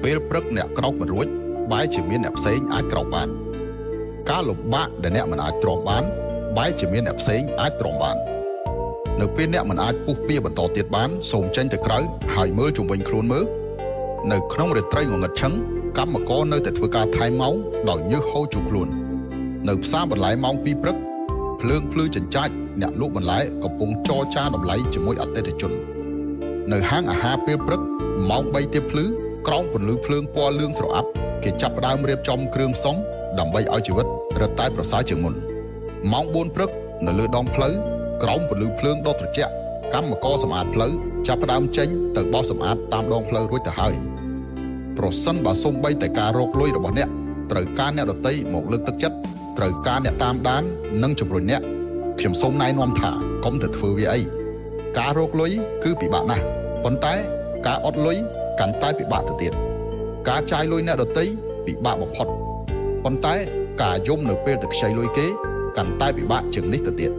ពេលព្រឹកអ្នកក្រោកមិនរួចបែរជាមានអ្នកផ្សេងអាចក្រោកបានការលំបាកដែលអ្នកមិនអាចទ្រាំបានបែរជាមានអ្នកផ្សេងអាចទ្រាំបាននៅពេលអ្នកមិនអាចពុះពៀបន្តទៀតបានសូមចេញទៅក្រៅហើយមើលជុំវិញខ្លួនមើលនៅក្នុងរាត្រីងងឹតឈឹងកម្មករនៅតែធ្វើការថែមម៉ោងដោយញើសហូរជូរខ្លួននៅផ្សារបន្លែម៉ោង2ព្រឹកភ្លើងភ្លឺចិញ្ចាចអ្នកលក់បន្លែកំពុងចរចាតម្លៃជាមួយអតិថិជននៅហាងអាហារពេលព្រឹកម៉ោង3ទៀបភ្លឺក្រោមពន្លឺភ្លើងពណ៌លឿងស្រអាប់គេចាប់ផ្ដើមរៀបចំគ្រឿងផ្សំដើម្បីឲ្យជីវិតរឹតតែប្រសើរជាងមុនម៉ោង4ព្រឹកនៅលើដងផ្លូវក្រោមពន្លឺភ្លើងដ៏ត្រជាក់កម្មករសម្អាតផ្លូវចាប់ផ្ដើមចេញទៅបោសសម្អាតតាមដងផ្លូវរួចទៅហើយប្រសិនបើសូម្បីតែការរកលុយរបស់អ្នកត្រូវការអ្នកដទៃមកលើកទឹកចិត្តត្រូវការអ្នកតាមដាននិងជំរុញអ្នកខ្ញុំសូមណែនាំថាកុំទៅធ្វើវាអីការរកលុយគឺពិបាកណាស់ប៉ុន្តែការអត់លុយកាន់តែពិបាកទៅទៀតការចាយលុយអ្នកដទៃពិបាកបំផុតប៉ុន្តែការយំនៅពេលទៅខ្ចីលុយគេកាន់តែពិបាកជាងនេះទៅទៀត